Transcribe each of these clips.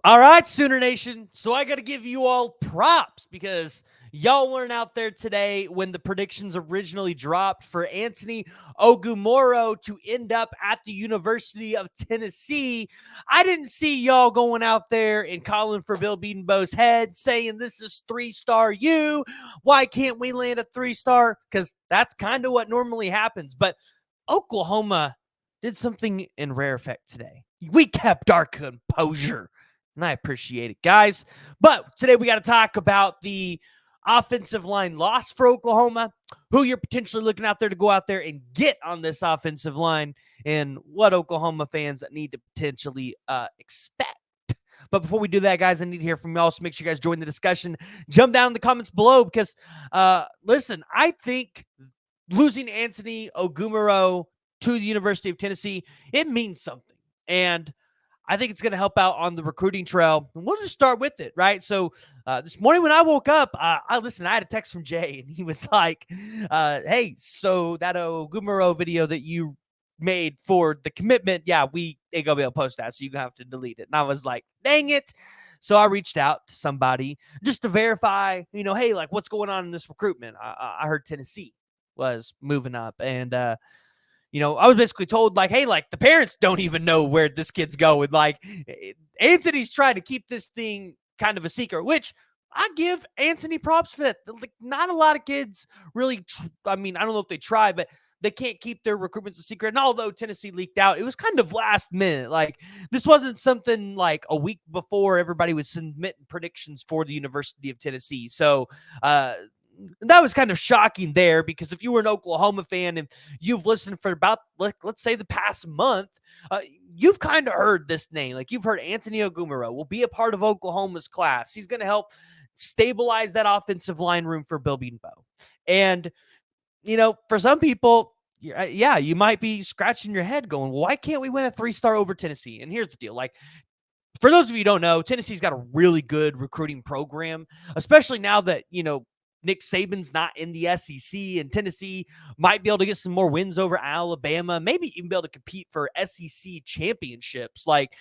All right, Sooner Nation. So I got to give you all props because y'all weren't out there today when the predictions originally dropped for Antoni Ogumoro to end up at the University of Tennessee. I didn't see y'all going out there and calling for Bill Bedenbaugh's head, saying this is 3-star you. Why can't we land a 3-star? Because that's kind of what normally happens. But Oklahoma did something in rare effect today. We kept our composure, and I appreciate it, guys. But today we got to talk about the offensive line loss for Oklahoma, who you're potentially looking out there to go out there and get on this offensive line, and what Oklahoma fans need to potentially expect. But before we do that, guys, I need to hear from y'all. So make sure you guys join the discussion. Jump down in the comments below because, listen, I think losing Antoni Ogumoro to the University of Tennessee, it means something. And I think it's going to help out on the recruiting trail. And we'll just start with it, right? So this morning when I woke up, I had a text from Jay, and he was like, hey, so that Ogumoro video that you made for the commitment, yeah, we ain't going to be able to post that, so you're going to have to delete it. And I was like, dang it. So I reached out to somebody just to verify, hey, like, what's going on in this recruitment? I heard Tennessee was moving up, and I was basically told, like, hey, like, the parents don't even know where this kid's going. Like, Antoni's trying to keep this thing kind of a secret, which I give Antoni props for that. Like, not a lot of kids really, I don't know if they try, but they can't keep their recruitments a secret. And although Tennessee leaked out, it was kind of last minute. Like, this wasn't something like a week before everybody was submitting predictions for the University of Tennessee. So, that was kind of shocking there, because if you were an Oklahoma fan and you've listened for about, let's say, the past month, you've kind of heard this name. Like, you've heard Antoni Ogumoro will be a part of Oklahoma's class. He's going to help stabilize that offensive line room for Bill Bedenbaugh. And, for some people, yeah, you might be scratching your head going, well, why can't we win a 3-star over Tennessee? And here's the deal. Like, for those of you who don't know, Tennessee's got a really good recruiting program, especially now that, Nick Saban's not in the SEC, and Tennessee might be able to get some more wins over Alabama, maybe even be able to compete for SEC championships. Like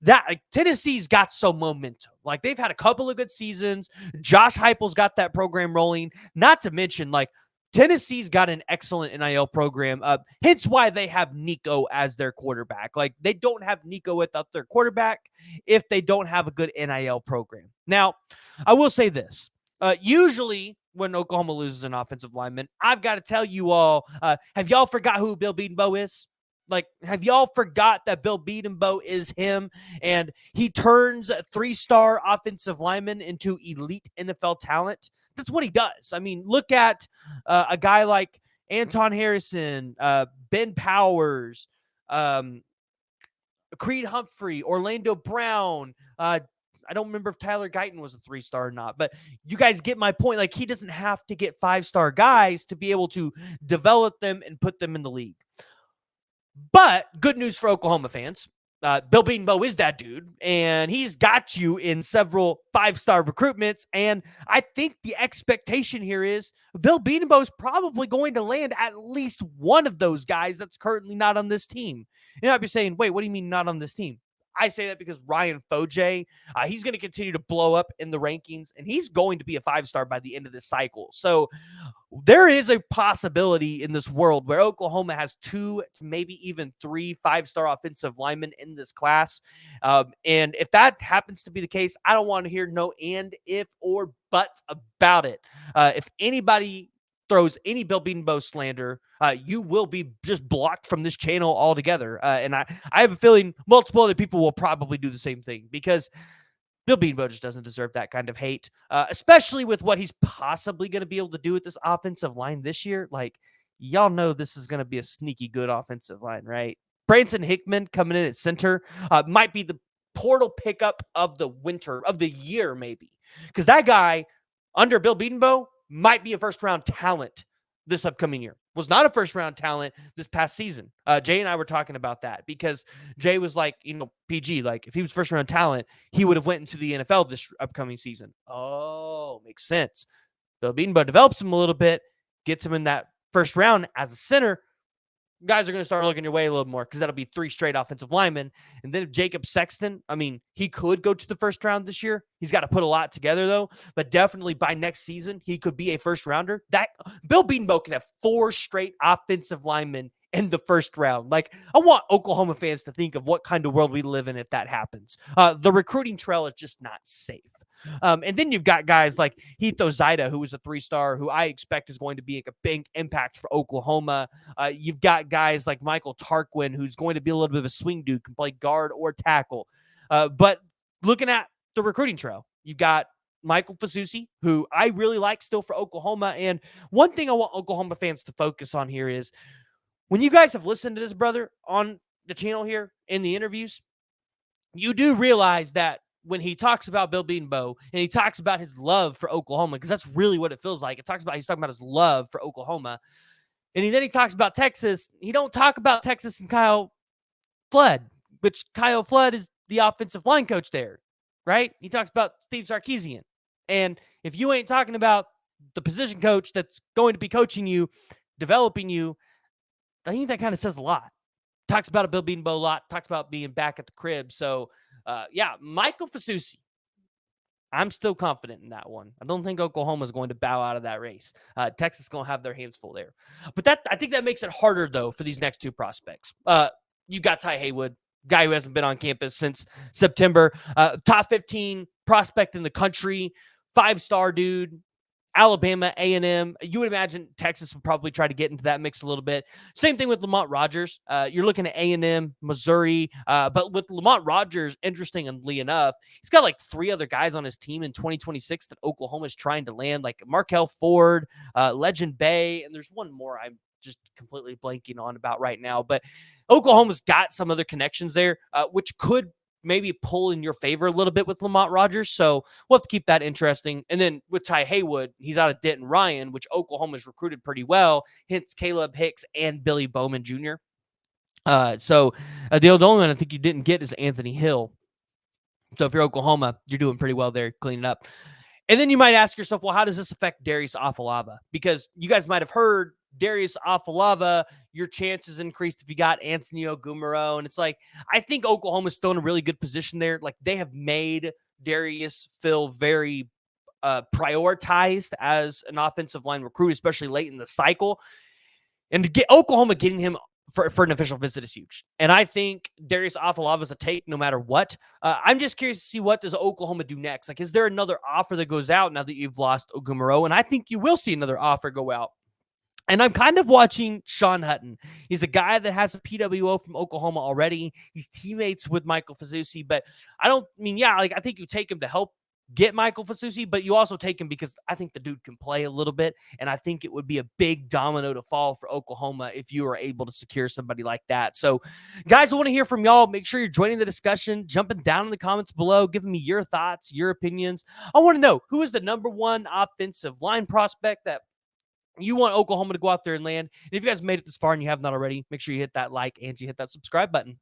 that, Tennessee's got some momentum. Like, they've had a couple of good seasons. Josh Heupel's got that program rolling. Not to mention, like, Tennessee's got an excellent NIL program, hence why they have Nico as their quarterback. Like, they don't have Nico without their quarterback if they don't have a good NIL program. Now, I will say this. Usually when Oklahoma loses an offensive lineman, I've got to tell you all, have y'all forgot who Bill Bedenbaugh is? Like, have y'all forgot that Bill Bedenbaugh is him, and he turns a 3-star offensive lineman into elite NFL talent? That's what he does. I mean, look at a guy like Anton Harrison, Ben Powers, Creed Humphrey, Orlando Brown. I don't remember if Tyler Guyton was a 3-star or not, but you guys get my point. Like, he doesn't have to get 5-star guys to be able to develop them and put them in the league. But good news for Oklahoma fans. Bill Bedenbaugh is that dude, and he's got you in several 5-star recruitments. And I think the expectation here is Bill Bedenbaugh is probably going to land at least one of those guys that's currently not on this team. You know, I'd be saying, wait, what do you mean not on this team? I say that because Ryan Foje, he's going to continue to blow up in the rankings, and he's going to be a 5-star by the end of this cycle. So there is a possibility in this world where Oklahoma has 2 to maybe even 3 5-star offensive linemen in this class. And if that happens to be the case, I don't want to hear no and, if, or buts about it. If anybody throws any Bill Bedenbaugh slander, you will be just blocked from this channel altogether. And I have a feeling multiple other people will probably do the same thing, because Bill Bedenbaugh just doesn't deserve that kind of hate, especially with what he's possibly going to be able to do with this offensive line this year. Like, y'all know this is going to be a sneaky good offensive line, right? Branson Hickman coming in at center might be the portal pickup of the year, maybe. Because that guy, under Bill Bedenbaugh, might be a first-round talent this upcoming year. Was not a first-round talent this past season. Jay and I were talking about that, because Jay was like, PG, like, if he was first-round talent, he would have went into the NFL this upcoming season. Oh, makes sense. Bill Bedenbaugh develops him a little bit, gets him in that first round as a center. guys are going to start looking your way a little more because that'll be 3 straight offensive linemen. And then if Jacob Sexton, I mean, he could go to the first round this year. He's got to put a lot together, though. But definitely by next season, he could be a first rounder. That Bill Bedenbaugh can have 4 straight offensive linemen in the first round. Like, I want Oklahoma fans to think of what kind of world we live in if that happens. The recruiting trail is just not safe. And then you've got guys like Hito Zaida, who was a 3-star, who I expect is going to be like a big impact for Oklahoma. You've got guys like Michael Tarquin, who's going to be a little bit of a swing dude, can play guard or tackle. But looking at the recruiting trail, you've got Michael Fasusi, who I really like still for Oklahoma. And one thing I want Oklahoma fans to focus on here is when you guys have listened to this brother on the channel here in the interviews, you do realize that when he talks about Bill Bedenbaugh and he talks about his love for Oklahoma, because that's really what it feels like. He's talking about his love for Oklahoma. And then he talks about Texas. He don't talk about Texas and Kyle Flood, which Kyle Flood is the offensive line coach there, right? He talks about Steve Sarkisian. And if you ain't talking about the position coach that's going to be coaching you, developing you, I think that kind of says a lot. Talks about a Bill Bedenbaugh a lot. Talks about being back at the crib. So, Michael Fasusi. I'm still confident in that one. I don't think Oklahoma is going to bow out of that race. Texas is going to have their hands full there. But I think that makes it harder, though, for these next 2 prospects. You got Ty Haywood, guy who hasn't been on campus since September. Top 15 prospect in the country, 5-star dude. Alabama, A&M. You would imagine Texas would probably try to get into that mix a little bit. Same thing with Lamont Rogers. You're looking at A&M, Missouri. But with Lamont Rogers, interestingly enough, he's got like 3 other guys on his team in 2026 that Oklahoma is trying to land, like Markel Ford, Legend Bay, and there's one more I'm just completely blanking on about right now. But Oklahoma's got some other connections there, which could maybe pull in your favor a little bit with Lamont Rogers. So we'll have to keep that interesting. And then with Ty Haywood, he's out of Denton Ryan, which Oklahoma's recruited pretty well, hence Caleb Hicks and Billy Bowman Jr. The only one I think you didn't get is Anthony Hill. So if you're Oklahoma, you're doing pretty well there, cleaning up. And then you might ask yourself, well, how does this affect Darius Afalava? Because you guys might have heard Darius Afalava, your chances increased if you got Antoni Ogumoro. And it's like, I think Oklahoma's still in a really good position there. Like, they have made Darius feel very prioritized as an offensive line recruit, especially late in the cycle. And to get Oklahoma getting him for an official visit is huge. And I think Darius Afalava is a take no matter what. I'm just curious to see what does Oklahoma do next. Like, is there another offer that goes out now that you've lost Ogumoro? And I think you will see another offer go out. And I'm kind of watching Sean Hutton. He's a guy that has a PWO from Oklahoma already. He's teammates with Michael Fasusi, but I think you take him to help get Michael Fasusi, but you also take him because I think the dude can play a little bit, and I think it would be a big domino to fall for Oklahoma if you are able to secure somebody like that. So, guys, I want to hear from y'all. Make sure you're joining the discussion, jumping down in the comments below, giving me your thoughts, your opinions. I want to know, who is the number 1 offensive line prospect that you want Oklahoma to go out there and land? And if you guys made it this far and you have not already, make sure you hit that like and you hit that subscribe button.